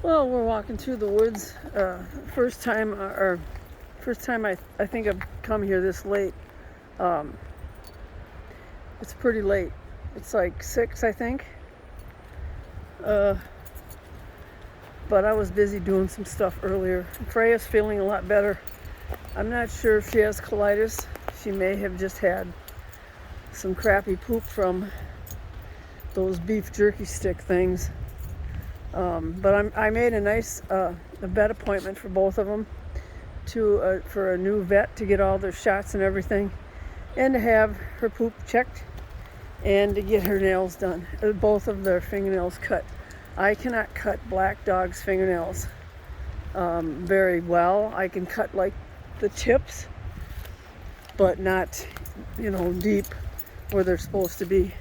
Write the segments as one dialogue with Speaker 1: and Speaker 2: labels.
Speaker 1: Well, we're walking through the woods. First time, or first time I think I've come here this late. Um, it's pretty late. It's like 6, I think. Uh, but I was busy doing some stuff earlier. Freya's feeling a lot better. I'm not sure if she has colitis. She may have just had some crappy poop from those beef jerky stick things. But I made a nice a vet appointment for both of them for a new vet to get all their shots and everything, and to have her poop checked and to get her nails done, both of their fingernails cut. I cannot cut black dogs' fingernails very well. I can cut like the tips, but not, deep where they're supposed to be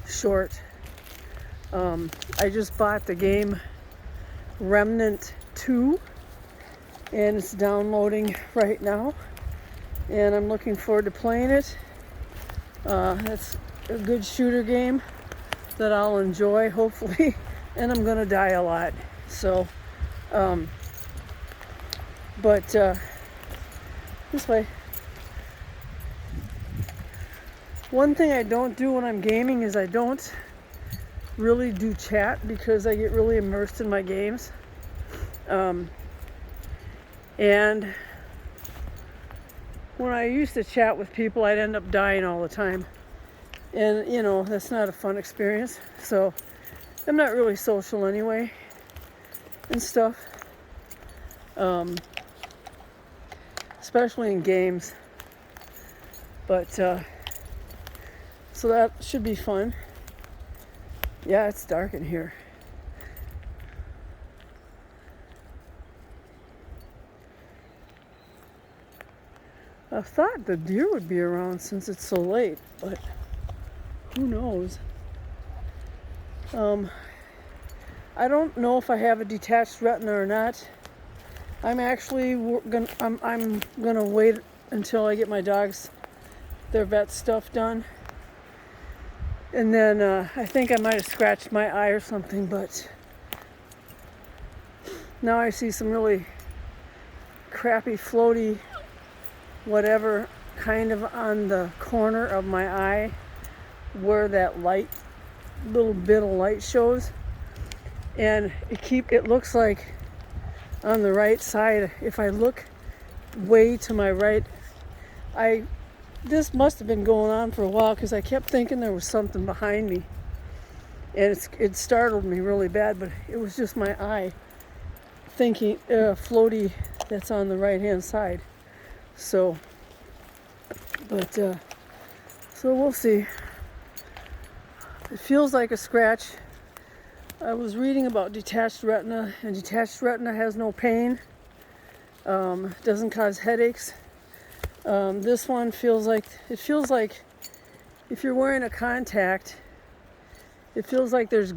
Speaker 1: short. I just bought the game Remnant 2, and it's downloading right now, and I'm looking forward to playing it. It's a good shooter game that I'll enjoy, hopefully, and I'm gonna die a lot. So, this way. One thing I don't do when I'm gaming is I don't really do chat, because I get really immersed in my games. And when I used to chat with people, I'd end up dying all the time. And, that's not a fun experience. So I'm not really social anyway and stuff. Especially in games. But, so that should be fun. Yeah, it's dark in here. I thought the deer would be around since it's so late, but who knows? I don't know if I have a detached retina or not. I'm actually I'm gonna wait until I get my dogs their vet stuff done. And then I think I might have scratched my eye or something, but now I see some really crappy, floaty, whatever, kind of on the corner of my eye where that little bit of light shows. And it looks like on the right side, if I look way to my right, this must have been going on for a while, because I kept thinking there was something behind me, and it startled me really bad, but it was just my eye thinking floaty that's on the right hand side. So we'll see. It feels like a scratch. I was reading about detached retina, and detached retina has no pain, doesn't cause headaches. This one feels like if you're wearing a contact, it feels like there's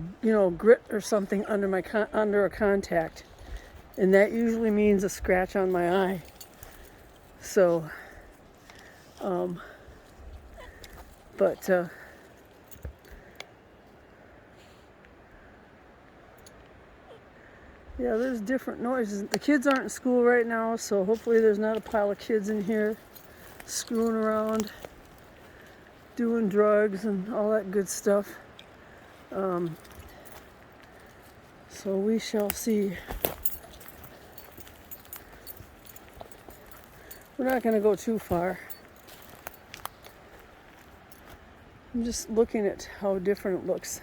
Speaker 1: grit or something under a contact, and that usually means a scratch on my eye. So, yeah, there's different noises. The kids aren't in school right now, so hopefully there's not a pile of kids in here screwing around, doing drugs and all that good stuff. So we shall see. We're not going to go too far. I'm just looking at how different it looks.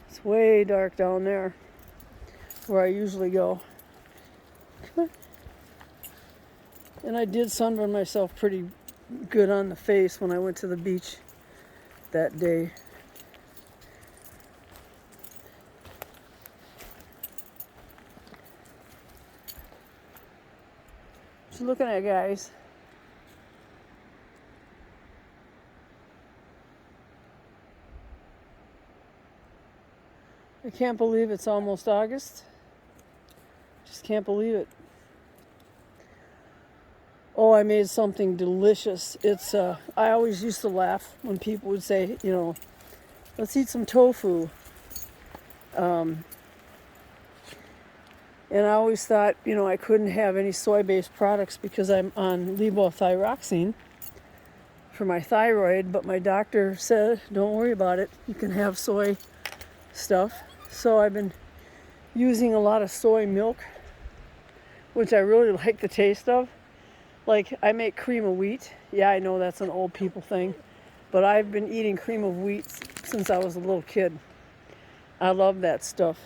Speaker 1: It's way dark down there where I usually go. Come on. And I did sunburn myself pretty good on the face when I went to the beach that day. What you looking at, guys? I can't believe it's almost August. Just can't believe it. Oh, I made something delicious. I always used to laugh when people would say, let's eat some tofu. And I always thought, I couldn't have any soy-based products because I'm on levothyroxine for my thyroid, but my doctor said, don't worry about it, you can have soy stuff. So I've been using a lot of soy milk, which I really like the taste of. Like, I make cream of wheat. Yeah, I know that's an old people thing, but I've been eating cream of wheat since I was a little kid. I love that stuff.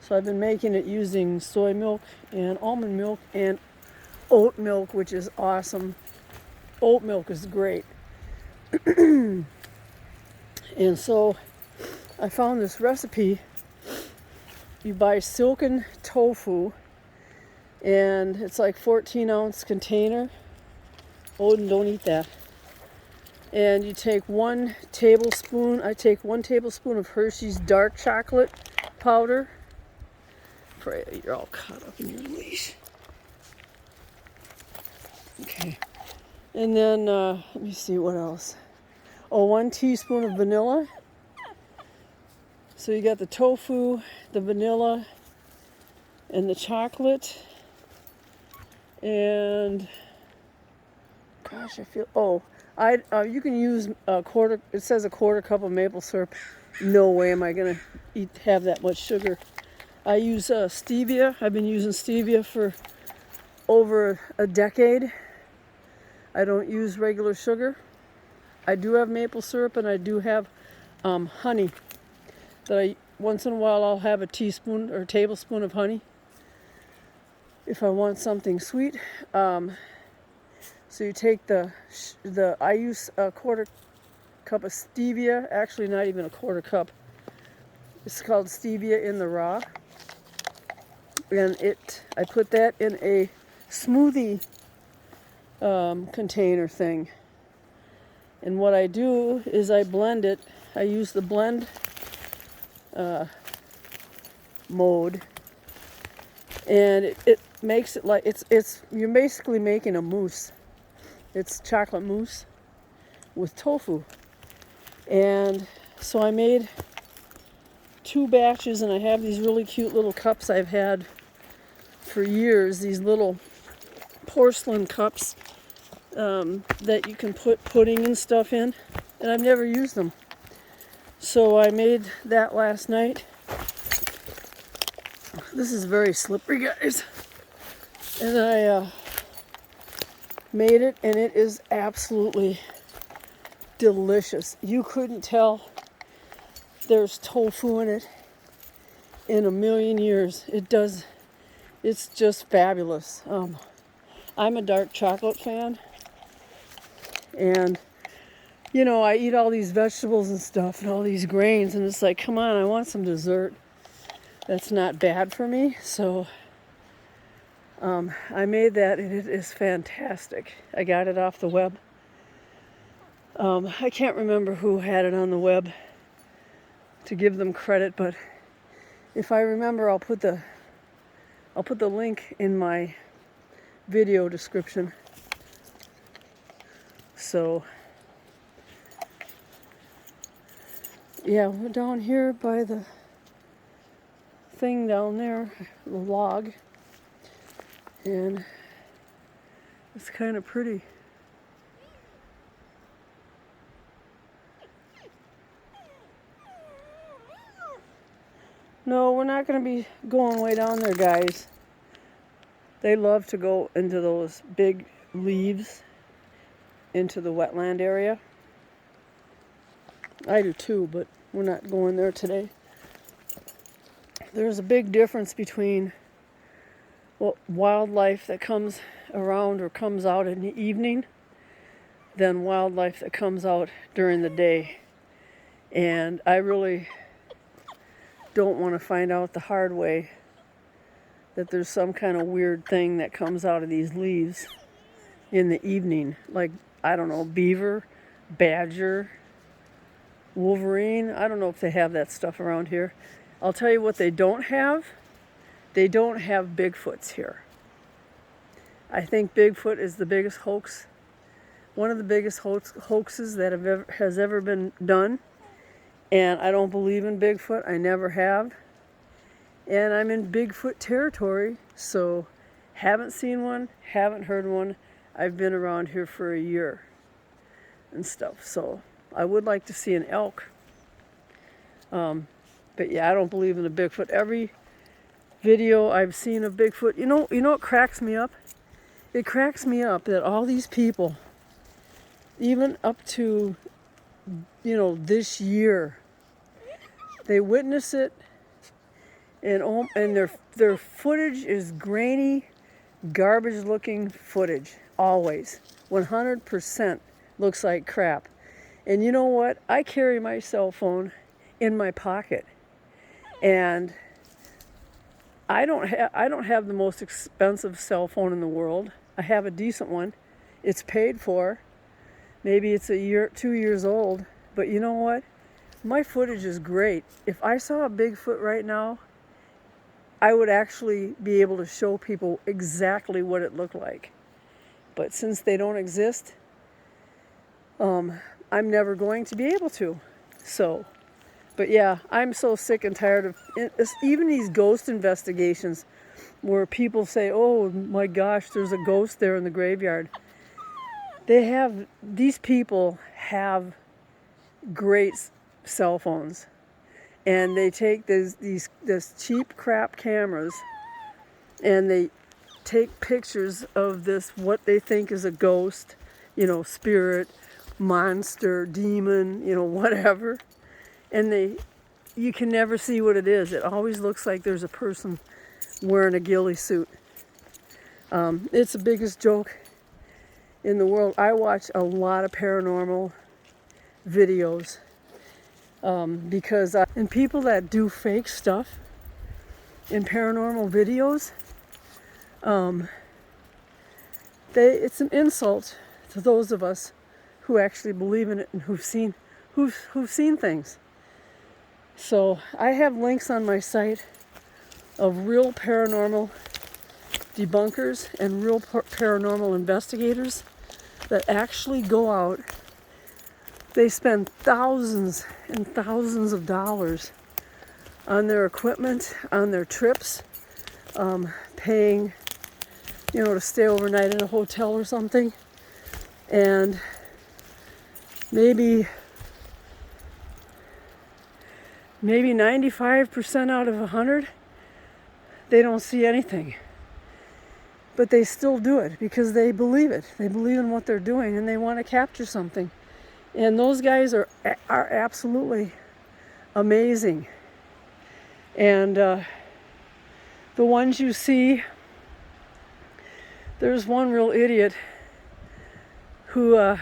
Speaker 1: So I've been making it using soy milk and almond milk and oat milk, which is awesome. Oat milk is great. And so I found this recipe. You buy silken tofu, and it's like 14-ounce container. Oh, don't eat that. And you take 1 tablespoon, I take 1 tablespoon of Hershey's dark chocolate powder. Pray you're all caught up in your leash. Okay. And then, let me see what else. Oh, 1 teaspoon of vanilla. So you got the tofu, the vanilla, and the chocolate. And, gosh, I feel, you can use a quarter, it says a quarter cup of maple syrup. No way am I going to have that much sugar. I use stevia. I've been using stevia for over a decade. I don't use regular sugar. I do have maple syrup, and I do have honey. That once in a while I'll have a teaspoon or tablespoon of honey if I want something sweet. So you take I use a quarter cup of stevia. Actually, not even a quarter cup. It's called stevia in the raw. And I put that in a smoothie container thing. And what I do is I blend it. I use the blend mode, and it makes it like you're basically making a mousse. It's chocolate mousse with tofu. And so I made 2 batches, and I have these really cute little cups I've had for years, these little porcelain cups that you can put pudding and stuff in, and I've never used them. So I made that last night. This is very slippery, guys. And I made it, and it is absolutely delicious. You couldn't tell there's tofu in it in a million years. It's just fabulous. I'm a dark chocolate fan, and I eat all these vegetables and stuff and all these grains, and it's like, come on, I want some dessert that's not bad for me. So I made that, and it is fantastic. I got it off the web. I can't remember who had it on the web to give them credit, but if I remember, I'll put the link in my video description. So yeah, we're down here by the thing down there, the log, and it's kind of pretty. No, we're not going to be going way down there, guys. They love to go into those big leaves into the wetland area. I do too, but we're not going there today. There's a big difference between wildlife that comes around or comes out in the evening than wildlife that comes out during the day. And I really don't want to find out the hard way that there's some kind of weird thing that comes out of these leaves in the evening. Like, I don't know, beaver, badger, wolverine. I don't know if they have that stuff around here. I'll tell you what they don't have. They don't have Bigfoots here. I think Bigfoot is the biggest hoax, one of the biggest hoaxes that has ever been done. And I don't believe in Bigfoot. I never have. And I'm in Bigfoot territory, so haven't seen one, haven't heard one. I've been around here for a year and stuff, so I would like to see an elk. But yeah, I don't believe in the Bigfoot. Every video I've seen of Bigfoot, you know what cracks me up? It cracks me up that all these people, even up to, this year, they witness it, and their footage is grainy, garbage-looking footage, always. 100% looks like crap. And you know what? I carry my cell phone in my pocket, and I don't have the most expensive cell phone in the world. I have a decent one. It's paid for. Maybe it's 2 years old, but you know what? My footage is great. If I saw a Bigfoot right now, I would actually be able to show people exactly what it looked like. But since they don't exist, I'm never going to be able to. So, but yeah, I'm so sick and tired of even these ghost investigations where people say, oh my gosh, there's a ghost there in the graveyard. These people have great cell phones, and they take this cheap crap cameras, and they take pictures of this, what they think is a ghost, spirit, monster, demon, whatever. And you can never see what it is. It always looks like there's a person wearing a ghillie suit. It's the biggest joke in the world. I watch a lot of paranormal videos and people that do fake stuff in paranormal videos, it's an insult to those of us who actually believe in it and who've seen things. So I have links on my site of real paranormal debunkers and real paranormal investigators that actually go out. They spend thousands and thousands of dollars on their equipment, on their trips, paying, to stay overnight in a hotel or something. And maybe 95% out of 100, they don't see anything. But they still do it because they believe it. They believe in what they're doing, and they want to capture something. And those guys are absolutely amazing. And the ones you see, there's one real idiot who,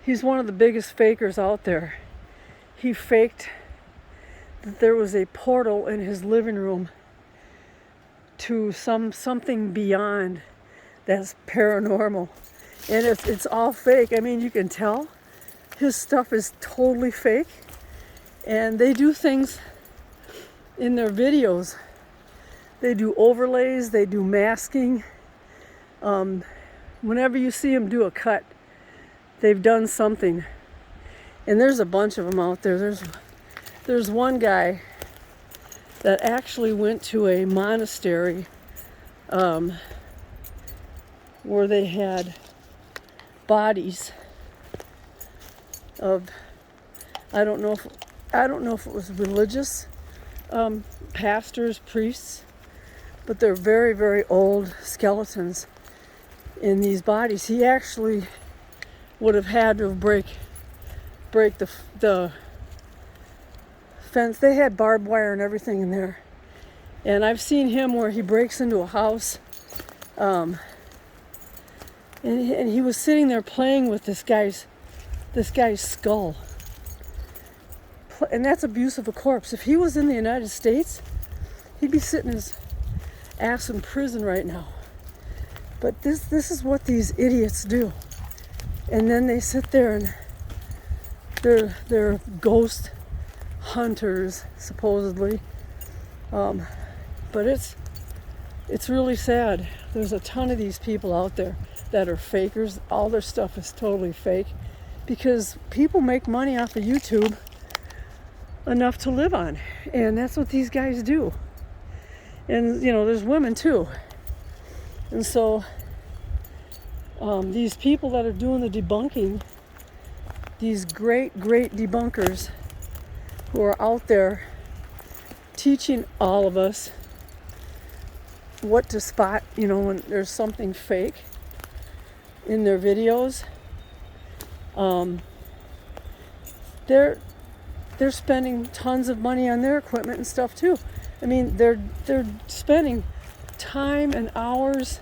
Speaker 1: he's one of the biggest fakers out there. He faked that there was a portal in his living room to something beyond that's paranormal. And it's all fake. I mean, you can tell his stuff is totally fake. And they do things in their videos. They do overlays, they do masking. Whenever you see them do a cut, they've done something. And there's a bunch of them out there. There's one guy that actually went to a monastery where they had bodies of, I don't know if it was religious pastors, priests, but they're very, very old skeletons in these bodies. He actually would have had to break the fence. They had barbed wire and everything in there. And I've seen him where he breaks into a house, and he was sitting there playing with this guy's skull. And that's abuse of a corpse. If he was in the United States, he'd be sitting his ass in prison right now. But this is what these idiots do. And then they sit there and they're ghost hunters, supposedly. But it's really sad. There's a ton of these people out there that are fakers. All their stuff is totally fake because people make money off of YouTube enough to live on. And that's what these guys do. And, you know, there's women too. And so these people that are doing the debunking, these great debunkers who are out there teaching all of us what to spot, you know, when there's something fake in their videos. They're spending tons of money on their equipment and stuff too. I mean, they're spending time and hours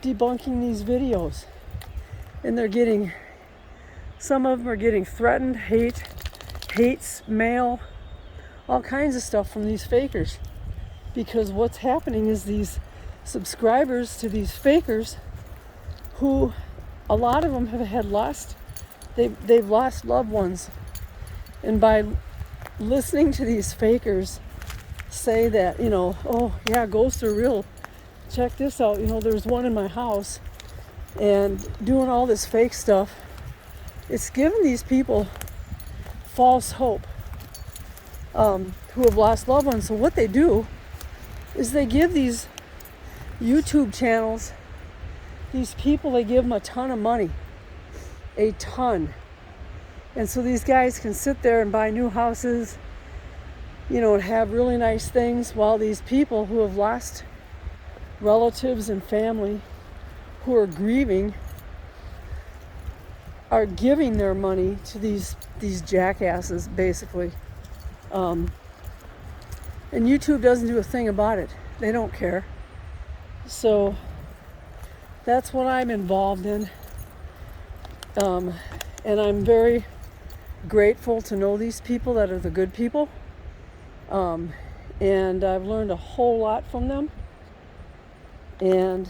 Speaker 1: debunking these videos, and they're getting, some of them are getting threatened, hates, mail, all kinds of stuff from these fakers, because what's happening is these subscribers to these fakers, who a lot of them have they've lost loved ones, and by listening to these fakers say that, you know, oh yeah, ghosts are real, check this out, you know, there's one in my house, and doing all this fake stuff, it's giving these people false hope, who have lost loved ones. So what they do is they give these YouTube channels, these people, they give them a ton of money, a ton. And so these guys can sit there and buy new houses, you know, and have really nice things, while these people who have lost relatives and family, who are grieving, are giving their money to these jackasses, basically. And YouTube doesn't do a thing about it. They don't care. So that's what I'm involved in. And I'm very grateful to know these people that are the good people. And I've learned a whole lot from them. And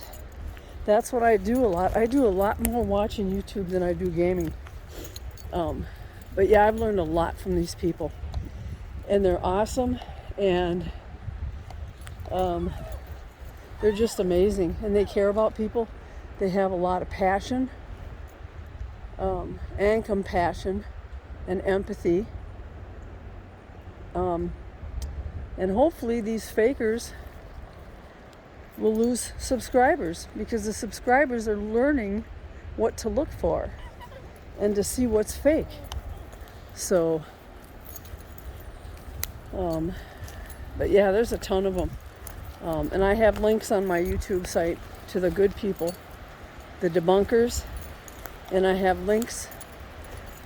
Speaker 1: that's what I do a lot. I do a lot more watching YouTube than I do gaming. But yeah, I've learned a lot from these people. And they're awesome. And they're just amazing. And they care about people. They have a lot of passion, and compassion and empathy. And hopefully these fakers will lose subscribers, because the subscribers are learning what to look for and to see what's fake. So, but yeah, there's a ton of them. And I have links on my YouTube site to the good people, the debunkers, and I have links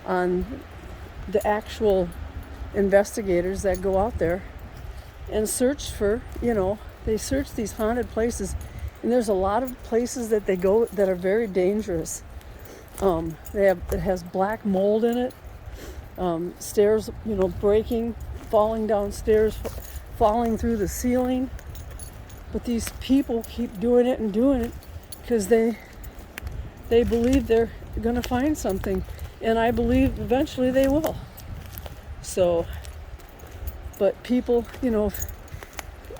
Speaker 1: on the actual investigators that go out there and search for, you know, they search these haunted places, and there's a lot of places that they go that are very dangerous. It has black mold in it, stairs, you know, breaking, falling downstairs, falling through the ceiling. But these people keep doing it because they believe they're going to find something, and I believe eventually they will. So, but people, you know,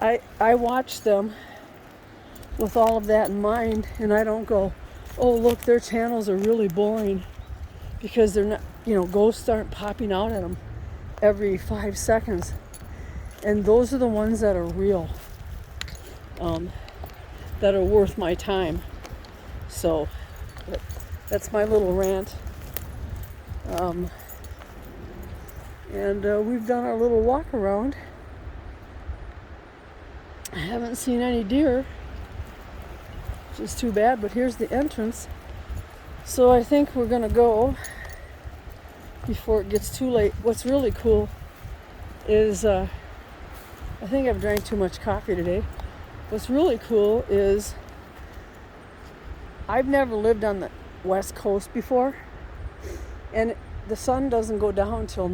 Speaker 1: I watch them with all of that in mind, and I don't go, oh look, their channels are really boring, because they're not, you know, ghosts aren't popping out at them every 5 seconds. And those are the ones that are real, that are worth my time. So that's my little rant. And we've done our little walk around. I haven't seen any deer, which is too bad, but here's the entrance. So I think we're gonna go before it gets too late. What's really cool is, I think I've drank too much coffee today. What's really cool is, I've never lived on the West Coast before, and the sun doesn't go down until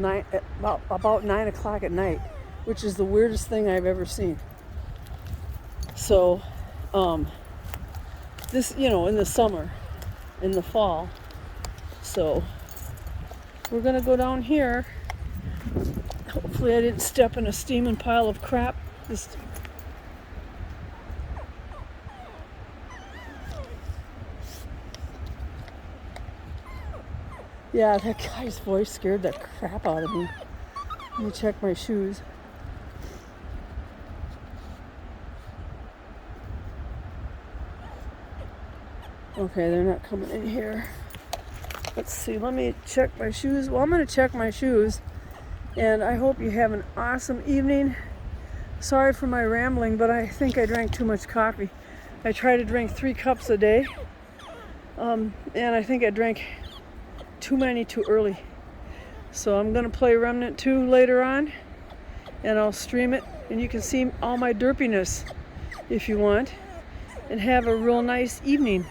Speaker 1: about 9 o'clock at night, which is the weirdest thing I've ever seen. So, this, you know, in the summer, in the fall. So, we're gonna go down here. Hopefully I didn't step in a steaming pile of crap. Yeah, that guy's voice scared the crap out of me. Let me check my shoes. Okay, they're not coming in here. Let's see, let me check my shoes. Well, I'm going to check my shoes, and I hope you have an awesome evening. Sorry for my rambling, but I think I drank too much coffee. I try to drink 3 cups a day, and I think I drank too many too early. So I'm going to play Remnant 2 later on, and I'll stream it, and you can see all my derpiness if you want, and have a real nice evening.